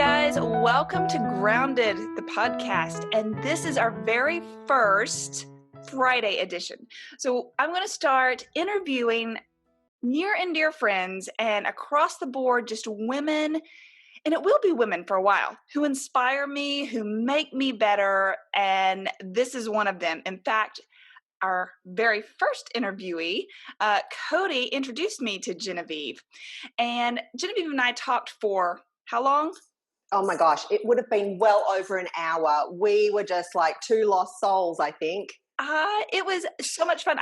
guys, welcome to Grounded, the podcast, and this is our very first Friday edition. So I'm going to start interviewing near and dear friends and across the board, just women, and it will be women for a while, who inspire me, who make me better, and this is one of them. In fact, our very first interviewee, Cody, introduced me to Genevieve, and Genevieve and I talked for how long? Oh my gosh, it would have been well over an hour. We were just like two lost souls, I think. It was so much fun.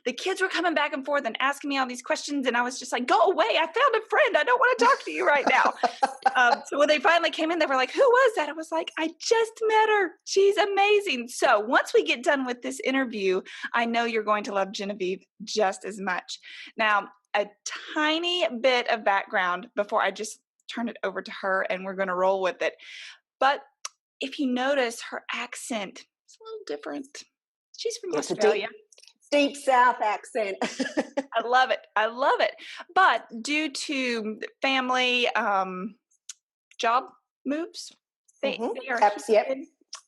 The kids were coming back and forth and asking me all these questions, and I was just like, go away. I found a friend. I don't want to talk to you right now. So when they finally came in, they were like, who was that? I was like, I just met her. She's amazing. So once we get done with this interview, I know you're going to love Genevieve just as much. Now, a tiny bit of background before I just turn it over to her, and we're going to roll with it. But if you notice, her accent is a little different. She's from Australia. Deep South accent. I love it. I love it. But due to family job moves, they are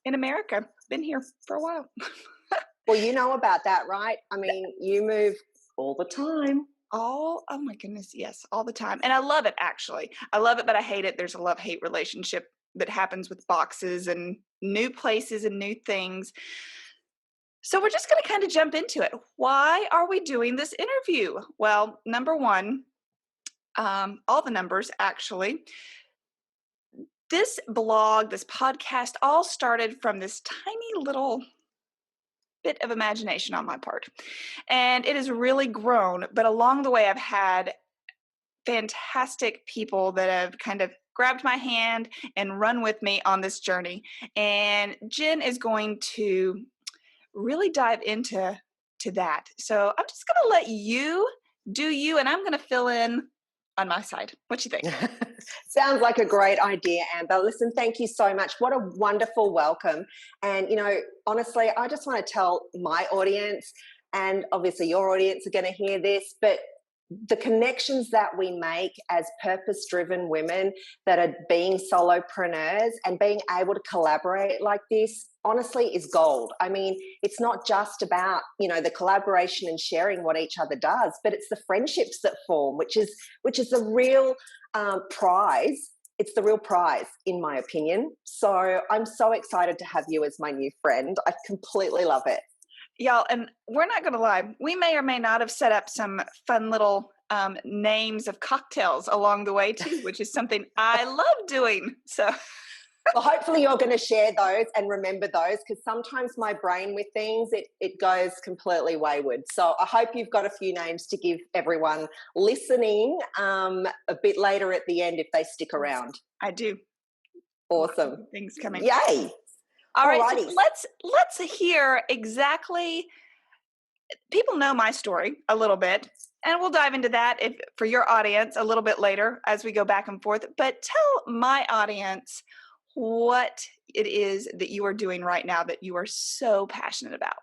in America. Been here for a while. Well, you know about that, right? I mean, you move all the time. Oh my goodness, yes, all the time. And I love it, actually. I love it, but I hate it. There's a love-hate relationship that happens with boxes and new places and new things. So we're just going to kind of jump into it. Why are we doing this interview? Well, number one, all the numbers, actually. This blog, this podcast, all started from this tiny little bit of imagination on my part. And it has really grown, but along the way I've had fantastic people that have kind of grabbed my hand and run with me on this journey. And Jen is going to really dive into that. So I'm just going to let you do you, and I'm going to fill in on my side. What you think? Sounds like a great idea, Amber. Listen, thank you so much. What a wonderful welcome. And, honestly, I just want to tell my audience, and obviously your audience are going to hear this, but the connections that we make as purpose-driven women that are being solopreneurs and being able to collaborate like this, honestly, is gold. I mean, it's not just about, the collaboration and sharing what each other does, but it's the friendships that form, which is the real prize. It's the real prize, in my opinion. So I'm so excited to have you as my new friend. I completely love it. Y'all, and we're not going to lie, we may or may not have set up some fun little names of cocktails along the way too, which is something I love doing. So, well, hopefully you're going to share those and remember those, because sometimes my brain with things, it goes completely wayward. So I hope you've got a few names to give everyone listening a bit later at the end if they stick around. I do. Awesome. Things coming. Yay. All right, so let's hear exactly. People know my story a little bit, and we'll dive into that for your audience a little bit later as we go back and forth. But tell my audience what it is that you are doing right now that you are so passionate about.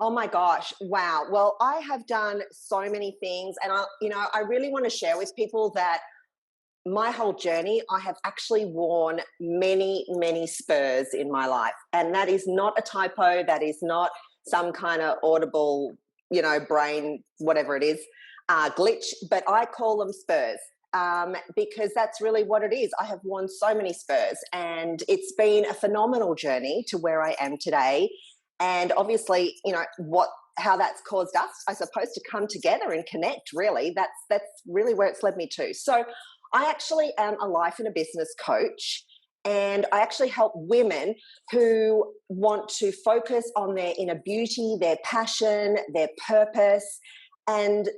Oh my gosh. Wow. Well, I have done so many things, and I really want to share with people that my whole journey, I have actually worn many, many spurs in my life. And that is not a typo. That is not some kind of audible, brain, whatever it is, glitch. But I call them spurs because that's really what it is. I have worn so many spurs, and it's been a phenomenal journey to where I am today. And obviously, how that's caused us, I suppose, to come together and connect, really. That's really where it's led me to. So I actually am a life and a business coach, and I actually help women who want to focus on their inner beauty, their passion, their purpose, and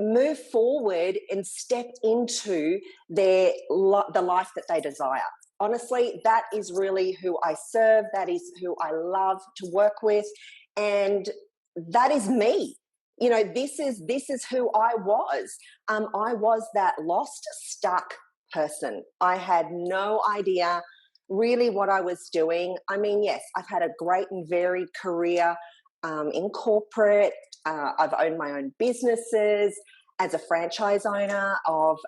move forward and step into the life that they desire. Honestly, that is really who I serve. That is who I love to work with, and that is me. This is who I was. I was that lost, stuck person. I had no idea really what I was doing. I mean, yes, I've had a great and varied career in corporate. I've owned my own businesses as a franchise owner of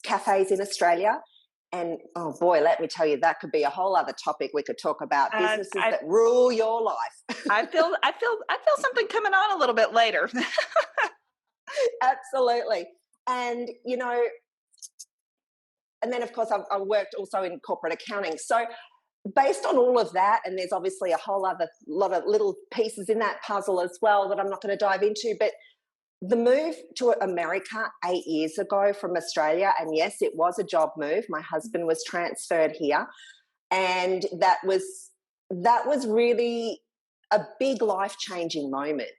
cafes in Australia. And oh boy, let me tell you, that could be a whole other topic we could talk about, Uh, businesses I that rule your life. I feel something coming on a little bit later. Absolutely. And, and then of course I worked also in corporate accounting. So based on all of that, and there's obviously a whole other lot of little pieces in that puzzle as well that I'm not going to dive into, but the move to America 8 years ago from Australia, and yes, it was a job move. My husband was transferred here, and that was really a big life changing moment.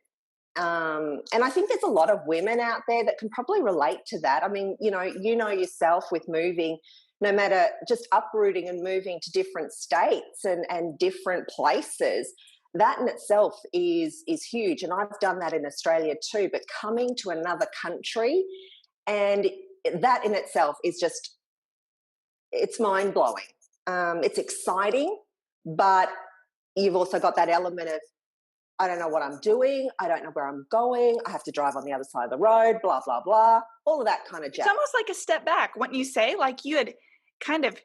And I think there's a lot of women out there that can probably relate to that. I mean, you know yourself with moving, no matter just uprooting and moving to different states and different places, that in itself is huge. And I've done that in Australia too. But coming to another country, and that in itself is just, it's mind blowing. It's exciting, but you've also got that element of, I don't know what I'm doing. I don't know where I'm going. I have to drive on the other side of the road, blah, blah, blah, all of that kind of It's jazz. almost like a step back, wouldn't you say? Like you had kind of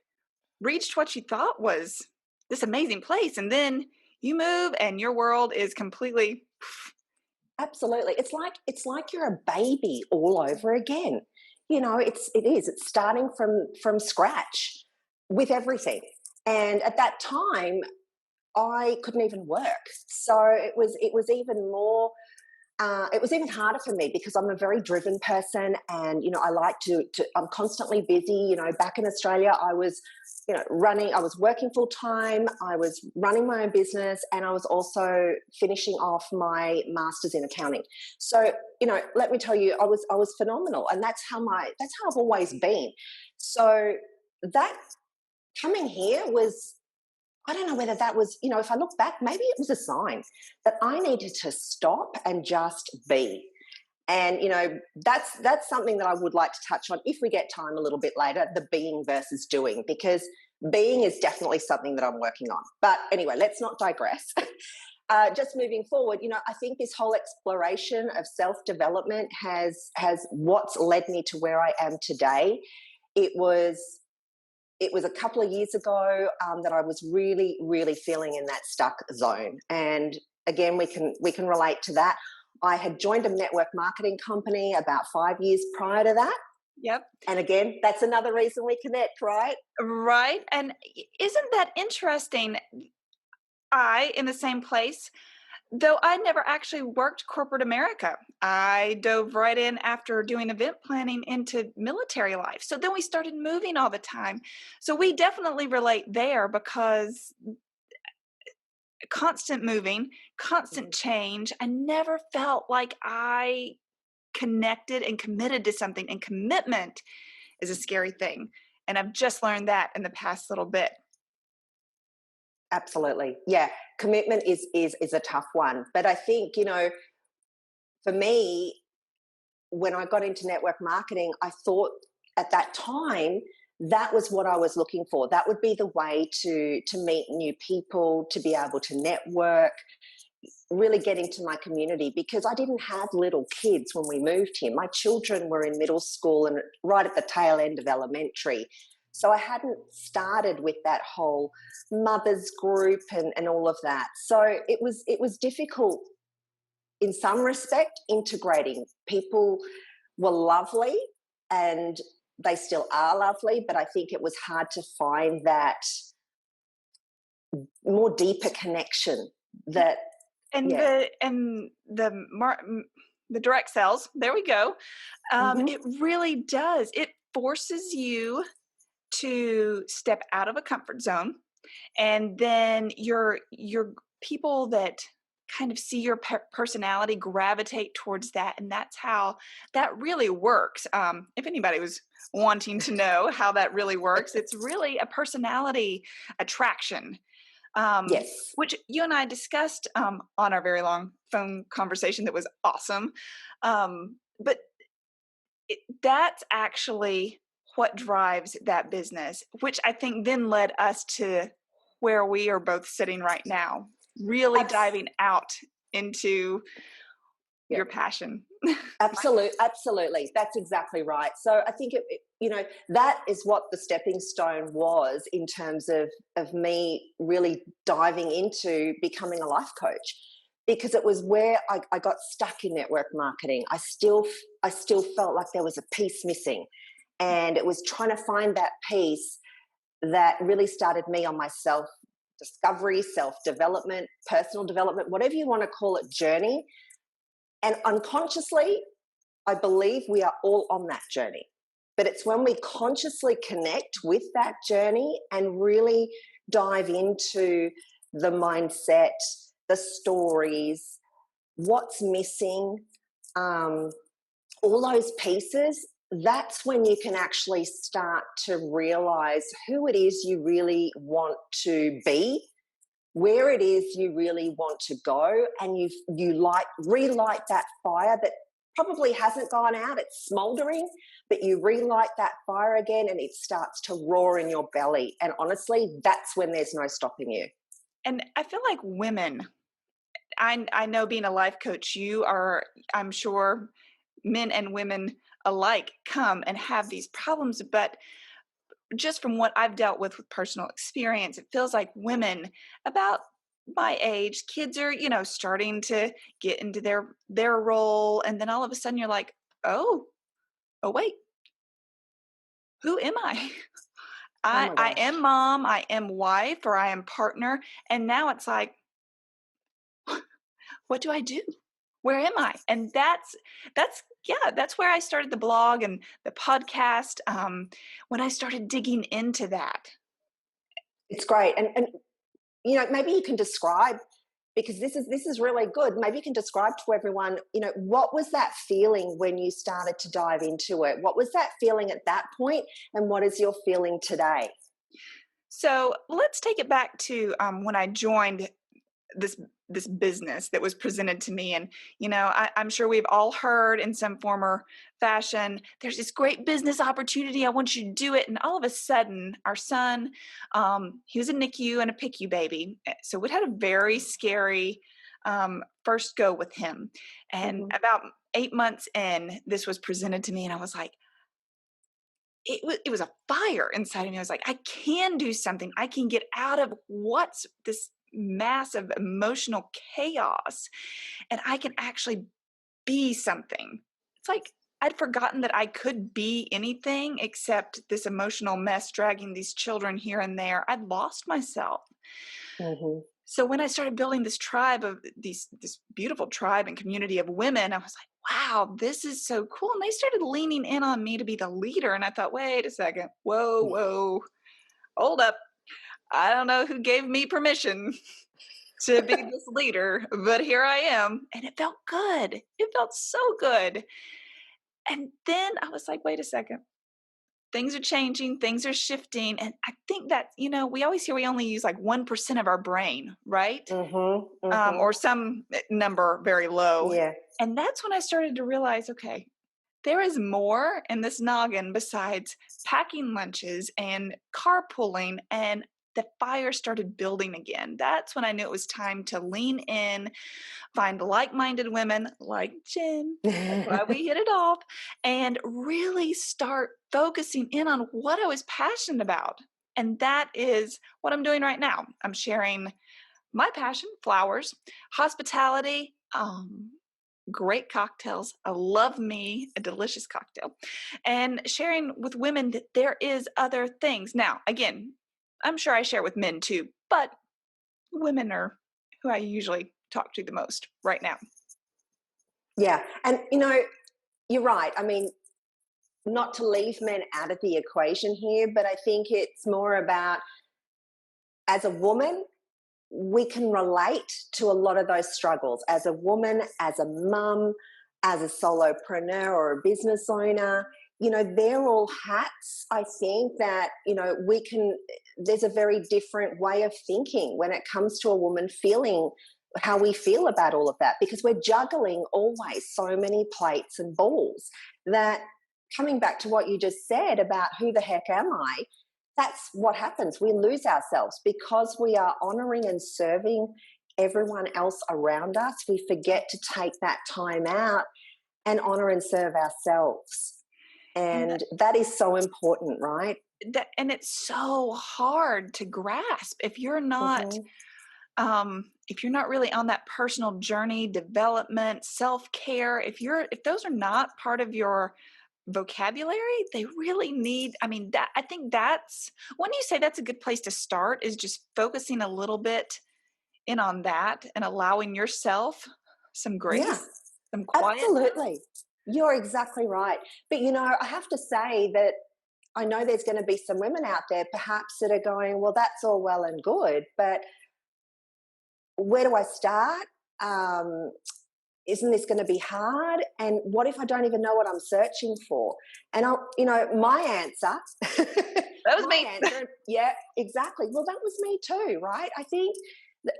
reached what you thought was this amazing place, and then you move and your world is completely Absolutely. It's like you're a baby all over again. It's starting from scratch with everything. And at that time, I couldn't even work. So it was even more it was even harder for me because I'm a very driven person, and I like to I'm constantly busy. Back in Australia, I was I was working full time, I was running my own business, and I was also finishing off my master's in accounting. So let me tell you, I was phenomenal, and that's how I've always been. So that coming here was, I don't know whether that was, if I look back, maybe it was a sign that I needed to stop and just be. And that's something that I would like to touch on if we get time a little bit later, the being versus doing, because being is definitely something that I'm working on. But anyway, let's not digress. Just moving forward, I think this whole exploration of self-development has what's led me to where I am today. It was a couple of years ago that I was really, really feeling in that stuck zone. And again, we can relate to that. I had joined a network marketing company about 5 years prior to that. yep. And again, that's another reason we connect, right? Right. And isn't that interesting? In the same place, though I never actually worked corporate America. I dove right in after doing event planning into military life. So then we started moving all the time. So we definitely relate there because constant moving, constant Mhm. change. I never felt like I connected and committed to something. And commitment is a scary thing. And I've just learned that in the past little bit. Absolutely. Yeah. Commitment is a tough one. But I think, for me, when I got into network marketing, I thought at that time that was what I was looking for. That would be the way to meet new people, to be able to network, really get into my community, because I didn't have little kids when we moved here. My children were in middle school and right at the tail end of elementary. So I hadn't started with that whole mothers group and all of that. So it was difficult in some respect integrating. People were lovely, and they still are lovely, but I think it was hard to find that more deeper connection that, And yeah. the direct sales, there we go. Hmm. It really does. It forces you to step out of a comfort zone, and then your people that kind of see your personality gravitate towards that, and that's how that really works. If anybody was wanting to know how that really works, it's really a personality attraction, Yes, which you and I discussed on our very long phone conversation that was awesome. But that's actually what drives that business, which I think then led us to where we are both sitting right now, really abs- diving out into Yeah. your passion. Absolutely. That's exactly right. So I think that is what the stepping stone was in terms of me really diving into becoming a life coach, because it was where I got stuck in network marketing. I still felt like there was a piece missing, and it was trying to find that piece that really started me on my self discovery, self development, personal development, whatever you want to call it, journey. And unconsciously, I believe we are all on that journey. But it's when we consciously connect with that journey and really dive into the mindset, the stories, what's missing, um, all those pieces, that's when you can actually start to realize who it is you really want to be, where it is you really want to go, and you relight that fire that probably hasn't gone out, it's smoldering, but you relight that fire again and it starts to roar in your belly. And honestly, that's when there's no stopping you. And I feel like women, I know being a life coach, you are, I'm sure men and women alike come and have these problems, but just from what I've dealt with personal experience, it feels like women about my age, kids are, starting to get into their role, and then all of a sudden you're like, oh, oh wait, who am I? Oh I my I gosh. am mom, I am wife, or I am partner, and now it's like, what do I do? Where am I? And that's where I started the blog and the podcast. When I started digging into that. It's great. And maybe you can describe, because this is really good. Maybe you can describe to everyone, what was that feeling when you started to dive into it? What was that feeling at that point, and what is your feeling today? So let's take it back to when I joined this this business that was presented to me, and I'm sure we've all heard in some form or fashion, there's this great business opportunity, I want you to do it. And all of a sudden our son, he was a NICU and a PICU baby, so we had a very scary first go with him. And Hmm. about 8 months in, this was presented to me, and I was like, it was a fire inside of me. I was like, I can do something. I can get out of what's this massive emotional chaos, and I can actually be something. It's like I'd forgotten that I could be anything except this emotional mess dragging these children here and there. I'd lost myself. Hmm. So when I started building this tribe of this beautiful tribe and community of women, I was like, wow, this is so cool. And they started leaning in on me to be the leader. And I thought, wait a second. Whoa, whoa, hold up. I don't know who gave me permission to be this leader, but here I am. And it felt good. It felt so good. And then I was like, wait a second. Things are changing, things are shifting. And I think that, we always hear we only use like 1% of our brain, right? Hmm. Hmm. Or some number very low. Yeah. And that's when I started to realize, okay, there is more in this noggin besides packing lunches and carpooling, and the fire started building again. That's when I knew it was time to lean in, find like-minded women like Jen. That's why we hit it off, and really start focusing in on what I was passionate about. And that is what I'm doing right now. I'm sharing my passion, flowers, hospitality, great cocktails. I love me a delicious cocktail, and sharing with women that there is other things. Now, again, I'm sure I share with men too, but women are who I usually talk to the most right now. Yeah. And you're right. I mean, not to leave men out of the equation here, but I think it's more about, as a woman, we can relate to a lot of those struggles. As a woman, as a mum, as a solopreneur or a business owner, they're all hats. I think that, there's a very different way of thinking when it comes to a woman feeling how we feel about all of that, because we're juggling always so many plates and balls that, coming back to what you just said about who the heck am I, that's what happens. We lose ourselves because we are honoring and serving everyone else around us, we forget to take that time out and honor and serve ourselves. And And that is so important, right? and it's so hard to grasp Hmm. if you're not really on that personal journey, development, self-care, if those are not part of your vocabulary, they really need, I mean, that I think that's when you say that's a good place to start, is just focusing a little bit in on that and allowing yourself some Yeah, grace, some quiet. absolutely. You're exactly right. But, I have to say that I know there's going to be some women out there perhaps that are going, well, that's all well and good, but where do I start? Um, isn't this going to be hard? And what if I don't even know what I'm searching for? And my answer, That was my me. answer, yeah, exactly. Well, that was me too, right? I think,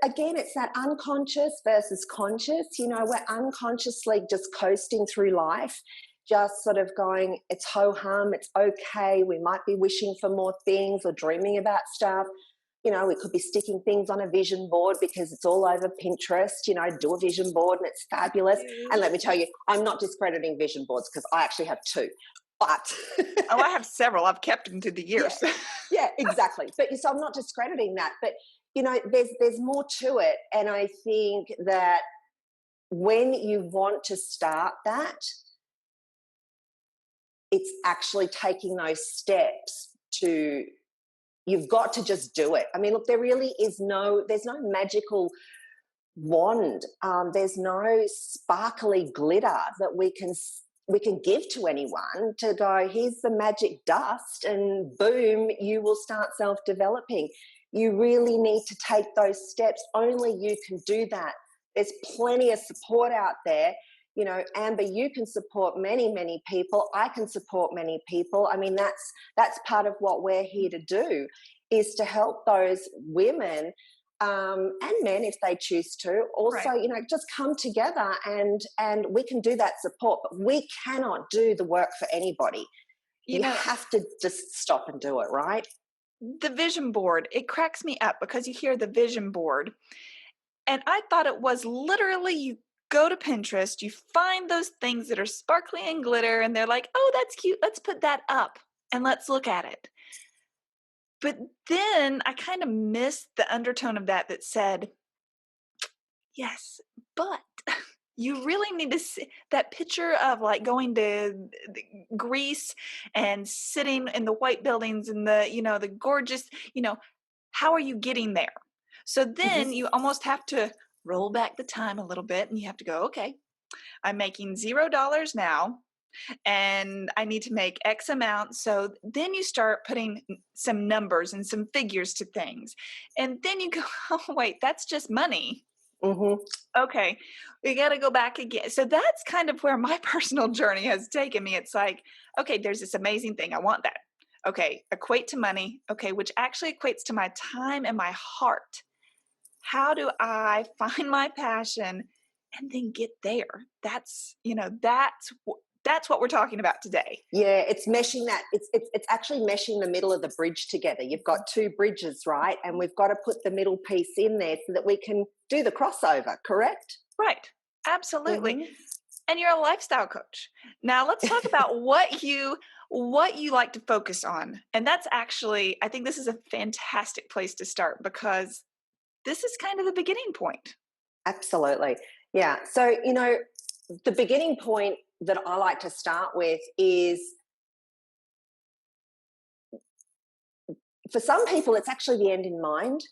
again, it's that unconscious versus conscious. We're unconsciously just coasting through life, just sort of going, it's ho hum, it's okay. We might be wishing for more things or dreaming about stuff. We could be sticking things on a vision board because it's all over Pinterest. Do a vision board and it's fabulous. And let me tell you, I'm not discrediting vision boards because I actually have two. But Oh, I have several. I've kept them through the yeah, years. yeah, exactly. But so I'm not discrediting that. But there's more to it, and I think that when you want to start that, it's actually taking those steps to. You've got to just do it. I mean, look, there's no magical wand. There's no sparkly glitter that we can give to anyone to go, here's the magic dust, and boom, you will start self-developing. You really need to take those steps. Only you can do that. There's plenty of support out there. Amber, you can support many, many people. I can support many people. I mean, that's part of what we're here to do, is to help those women, and men if they choose to also, Right. just come together, and we can do that support. But we cannot do the work for anybody. You You know, have to just stop and do it, right? the vision board, it cracks me up because you hear the vision board, and I thought it was literally you go to Pinterest, you find those things that are sparkly and glitter, and they're like, oh, that's cute. Let's put that up and let's look at it. But then I kind of missed the undertone of that said, yes, but you really need to see that picture of like going to Greece and sitting in the white buildings and the gorgeous, how are you getting there? So then Hmm. you almost have to roll back the time a little bit and you have to go, okay, I'm making $0 now and I need to make X amount. So then you start putting some numbers and some figures to things. And then you go, oh, wait, that's just money. Hmm. Okay, we got to go back again. So that's kind of where my personal journey has taken me. It's like, okay, there's this amazing thing. I want that. Okay, equate to money. Okay, which actually equates to my time and my heart. How do I find my passion and then get there? That's what we're talking about today. Yeah, it's meshing that. It's actually meshing the middle of the bridge together. You've got two bridges, right? And we've got to put the middle piece in there so that we can do the crossover. Correct? Right. Absolutely. Hmm. And you're a lifestyle coach. Now let's talk about what you like to focus on. And that's actually, I think this is a fantastic place to start because this is kind of the beginning point. Absolutely. Yeah. So, the beginning point that I like to start with is, for some people, it's actually the end in mind.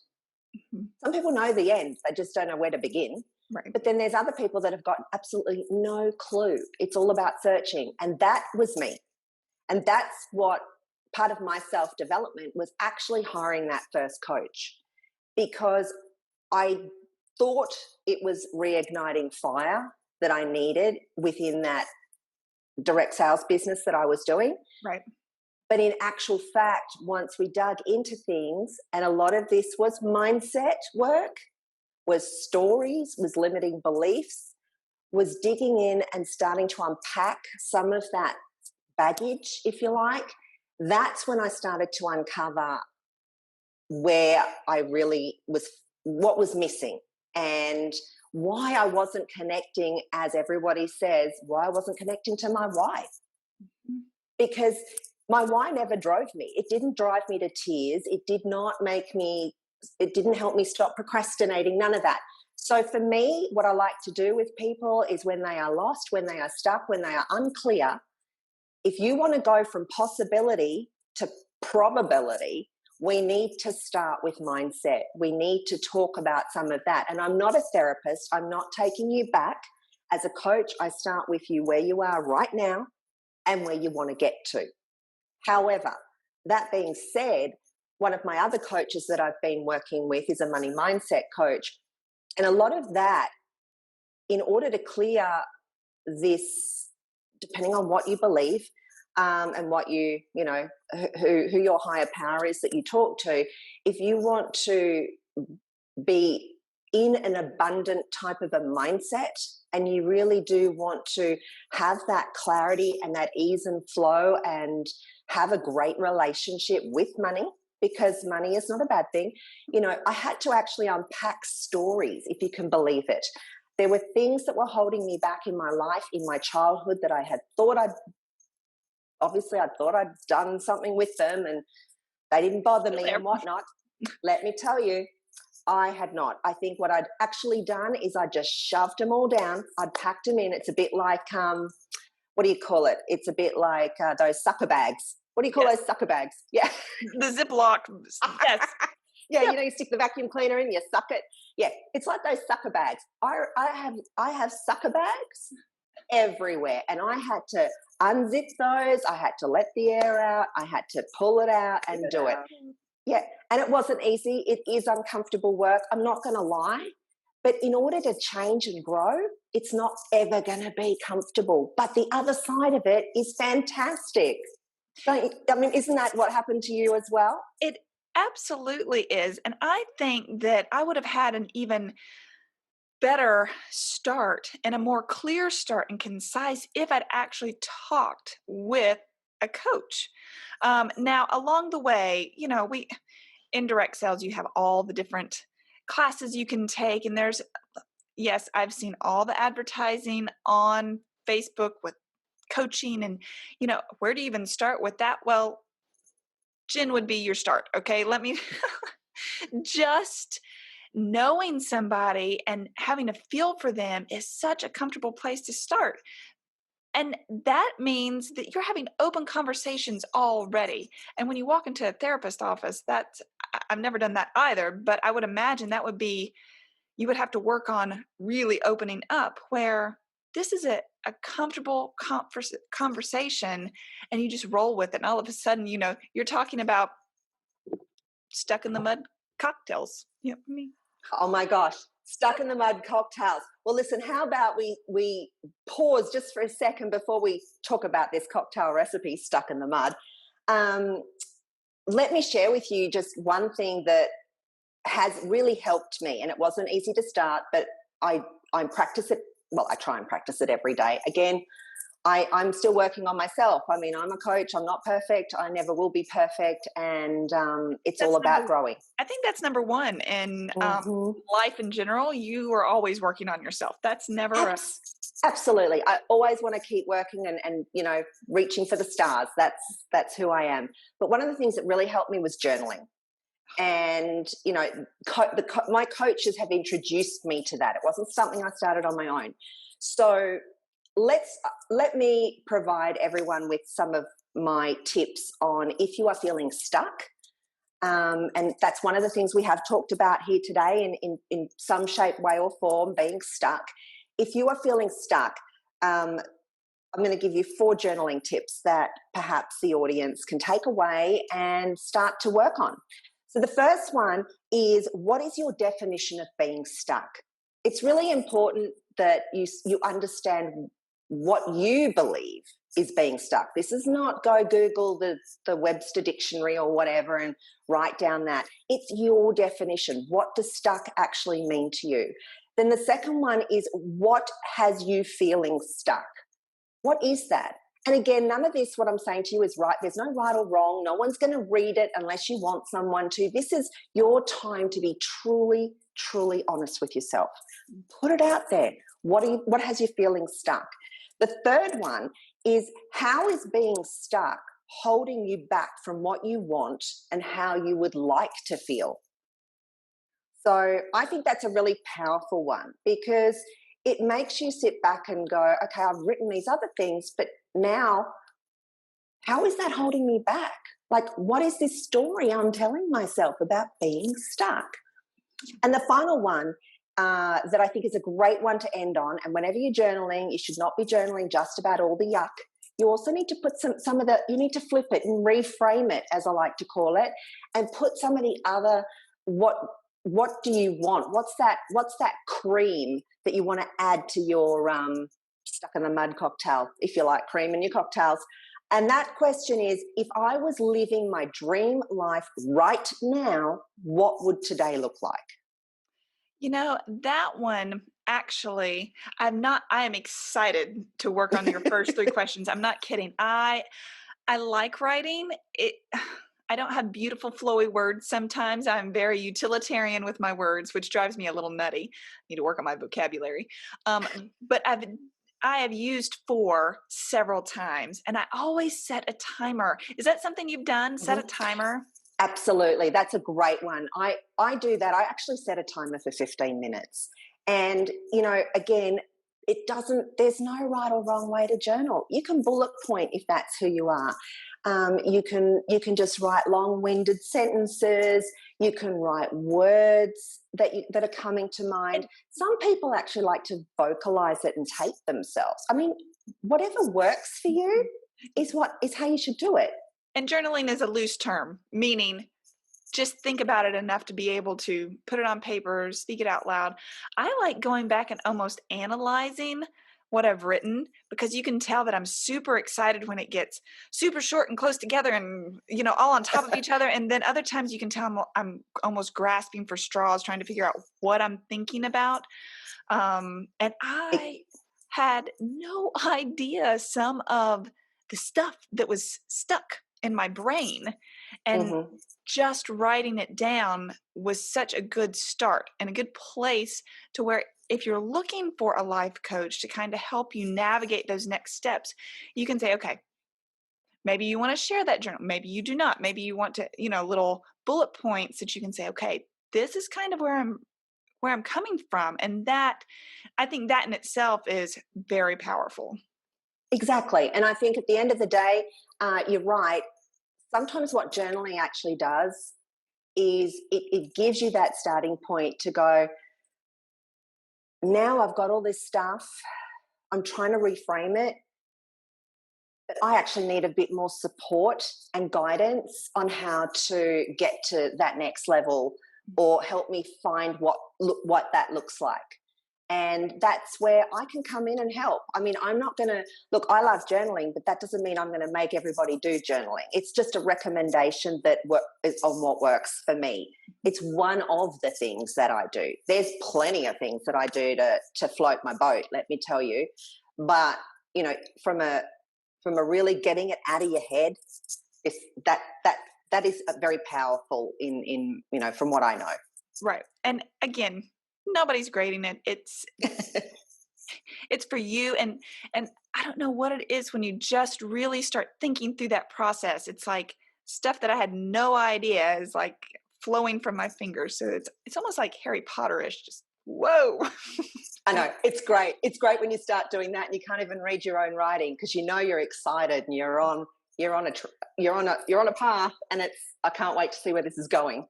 Mhm. Some people know the end, they just don't know where to begin. Right. But then there's other people that have got absolutely no clue. It's all about searching. And that was me. And that's what part of my self development was, actually hiring that first coach, because I thought it was reigniting fire that I needed within that direct sales business that I was doing. Right. But in actual fact, once we dug into things, and a lot of this was mindset work, was stories, was limiting beliefs, was digging in and starting to unpack some of that baggage, if you like, that's when I started to uncover where I really was, what was missing. and why I wasn't connecting, as everybody says, why I wasn't connecting to my why. Mhm. Because my why never drove me. It didn't drive me to tears. It did not make me, it didn't help me stop procrastinating, none of that. So for me, what I like to do with people is when they are lost, when they are stuck, when they are unclear, if you want to go from possibility to probability, we need to start with mindset. We need to talk about some of that. And I'm not a therapist, I'm not taking you back. As a coach, I start with you where you are right now and where you want to get to. However, that being said, one of my other coaches that I've been working with is a money mindset coach. And a lot of that, in order to clear this, depending on what you believe, and what you know, who your higher power is that you talk to, if you want to be in an abundant type of a mindset and you really do want to have that clarity and that ease and flow and have a great relationship with money, because money is not a bad thing. You know, I had to actually unpack stories, if you can believe it. There were things that were holding me back in my life, in my childhood, that I had thought I thought I'd done something with them and they didn't bother me and whatnot. Let me tell you, I had not. I think what I'd actually done is I just shoved them all down. I'd packed them in. It's a bit like, what do you call it? It's a bit like those sucker bags. What do you call those sucker bags? Yeah. The Ziploc. Yes. Yeah, you know, you stick the vacuum cleaner in, you suck it. Yeah, it's like those sucker bags. I have sucker bags everywhere, and I had to unzip those. I had to let the air out. I had to pull it out and do it. Yeah, and it wasn't easy. It is uncomfortable work. I'm not going to lie. But in order to change and grow, it's not ever going to be comfortable. But the other side of it is fantastic. I mean, isn't that what happened to you as well? It absolutely is. And I think that I would have had an even better start and a more clear start and concise if I'd actually talked with a coach. Now, along the way, you know, we indirect sales, you have all the different classes you can take. And there's, yes, I've seen all the advertising on Facebook with coaching and, you know, where do you even start with that? Well, Jen would be your start. Okay. Let me just knowing somebody and having a feel for them is such a comfortable place to start. And that means that you're having open conversations already. And when you walk into a therapist office, I've never done that either, but I would imagine that would be, you would have to work on really opening up, where this is a comfortable conversation and you just roll with it. And all of a sudden, you know, you're talking about stuck in the mud cocktails. You know what I mean? Oh my gosh, stuck in the mud cocktails. Well, listen, how about we pause just for a second before we talk about this cocktail recipe, stuck in the mud. Let me share with you just one thing that has really helped me, and it wasn't easy to start, but I practice it. Well, I try and practice it every day. Again, I'm still working on myself. I mean, I'm a coach. I'm not perfect. I never will be perfect. And it's That's all about growing. I think that's number one in Mhm. life in general. You are always working on yourself. That's never Absolutely. I always want to keep working and you know, reaching for the stars. That's who I am. But one of the things that really helped me was journaling. And you know, my coaches have introduced me to that. It wasn't something I started on my own. So let me provide everyone with some of my tips on if you are feeling stuck. And that's one of the things we have talked about here today in some shape, way, or form, being stuck. If you are feeling stuck, I'm going to give you 4 journaling tips that perhaps the audience can take away and start to work on. So the first one is, what is your definition of being stuck? It's really important that you understand what you believe is being stuck. This is not go Google the Webster dictionary or whatever and write down that. It's your definition. What does stuck actually mean to you? Then the second one is, what has you feeling stuck? What is that? And again, none of this, what I'm saying to you, is right. There's no right or wrong. No one's going to read it unless you want someone to. This is your time to be truly truly honest with yourself. Put it out there. What has you feeling stuck? The third one is, how is being stuck holding you back from what you want and how you would like to feel? So I think that's a really powerful one, because it makes you sit back and go, okay, I've written these other things, but now how is that holding me back? Like, what is this story I'm telling myself about being stuck? And the final one that I think is a great one to end on, and whenever you're journaling, you should not be journaling just about all the yuck. You also need to put some of the, you need to flip it and reframe it, as I like to call it, and put some of the other, what do you want? What's that cream that you want to add to your stuck in the mud cocktail, if you like cream in your cocktails? And that question is, if I was living my dream life right now, what would today look like? That one actually, I am excited to work on your first three questions. I'm not kidding. I like writing. I don't have beautiful flowy words sometimes. I'm very utilitarian with my words, which drives me a little nutty. I need to work on my vocabulary. But I have used four several times, and I always set a timer. Is that something you've done? Set a Mhm. timer? Absolutely. That's a great one. I do that. I actually set a timer for 15 minutes. And, again, there's no right or wrong way to journal. You can bullet point if that's who you are. You can just write long-winded sentences. You can write words that are coming to mind. Some people actually like to vocalize it and tape themselves. I mean, whatever works for you is how you should do it. And journaling is a loose term, meaning just think about it enough to be able to put it on paper, speak it out loud. I like going back and almost analyzing what I've written, because you can tell that I'm super excited when it gets super short and close together and, all on top of each other. And then other times you can tell I'm almost grasping for straws, trying to figure out what I'm thinking about. And I had no idea some of the stuff that was stuck in my brain. And Mhm. just writing it down was such a good start and a good place to where, if you're looking for a life coach to kind of help you navigate those next steps, you can say, okay, maybe you want to share that journal. Maybe you do not. Maybe you want to, little bullet points that you can say, okay, this is kind of where I'm coming from. And that, I think that in itself is very powerful. Exactly. And I think at the end of the day, you're right. Sometimes what journaling actually does is it gives you that starting point to go, now I've got all this stuff. I'm trying to reframe it, but I actually need a bit more support and guidance on how to get to that next level, or help me find what that looks like. And that's where I can come in and help. I mean, I'm not going to look, I love journaling, but that doesn't mean I'm going to make everybody do journaling. It's just a recommendation that is on what works for me. It's one of the things that I do. There's plenty of things that I do to float my boat, let me tell you. But, from a really getting it out of your head, is that is very powerful in from what I know. Right. And again, nobody's grading it. It's for you. And I don't know what it is when you just really start thinking through that process. It's like stuff that I had no idea is like flowing from my fingers. So it's almost like Harry Potterish. Just whoa. I know, it's great. It's great when you start doing that and you can't even read your own writing, because you're excited and you're on a path, and I can't wait to see where this is going.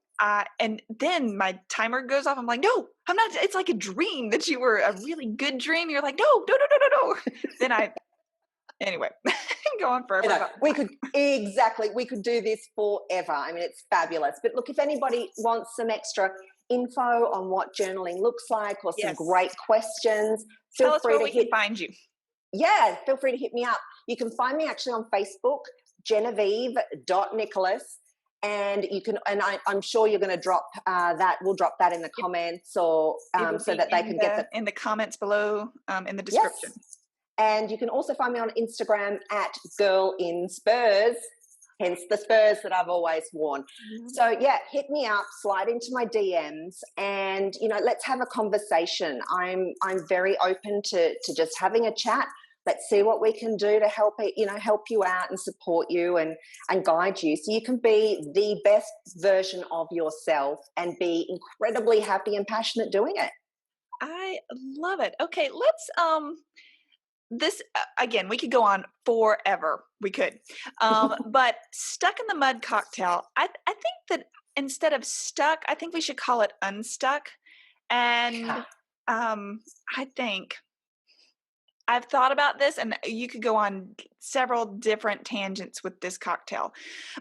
And then my timer goes off. I'm like, no, I'm not. It's like a dream that you were a really good dream. You're like, no, no, no, no, no, no. Then anyway, go on forever. You know, we could do this forever. I mean, it's fabulous. But look, if anybody wants some extra info on what journaling looks like, or some Yes. great questions, Tell feel us free where to we can find you. feel free to hit me up. You can find me actually on Facebook, Genevieve.Nicholas. And I'm sure you're going to drop that. We'll drop that in the comments, or so that they can get in the comments below, in the Yes. description. And you can also find me on Instagram at Girl in Spurs. hence the Spurs that I've always worn. Mhm. So yeah, hit me up, slide into my DMs, and let's have a conversation. I'm very open to just having a chat. Let's see what we can do to help you out and support you and guide you so you can be the best version of yourself and be incredibly happy and passionate doing it. I love it. Okay, let's this again, we could go on forever. We could. But stuck in the mud cocktail. I think that instead of stuck, I think we should call it unstuck. And I think I've thought about this, and you could go on several different tangents with this cocktail.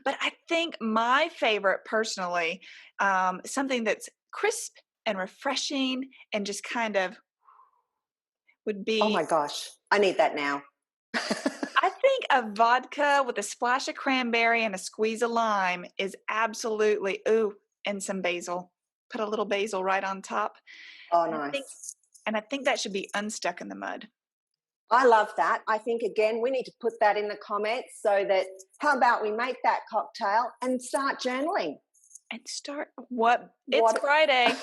But I think my favorite, personally, something that's crisp and refreshing and just kind of would Oh be, my gosh, I need that now. I think a vodka with a splash of cranberry and a squeeze of lime is absolutely, ooh, and some basil. Put a little basil right on top. Oh, And I think, nice. and I think that should be unstuck in the mud. I love that. I think, again, we need to put that in the comments so that how about we make that cocktail and start journaling? And start what? It's What? Friday.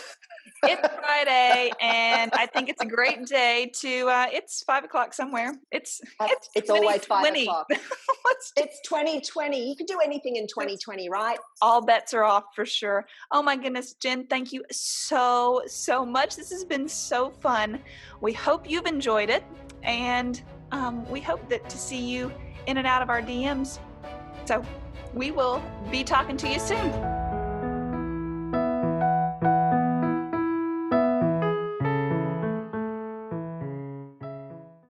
It's Friday, and I think it's a great day to. It's 5 o'clock somewhere. It's It's always 2020. 5 o'clock. Let's do, It's 2020. You can do anything in 2020, right? all bets are off for sure. Oh my goodness, Jen, thank you so much. This has been so fun. We hope you've enjoyed it, and we hope that to see you in and out of our DMs. So we will be talking to you soon.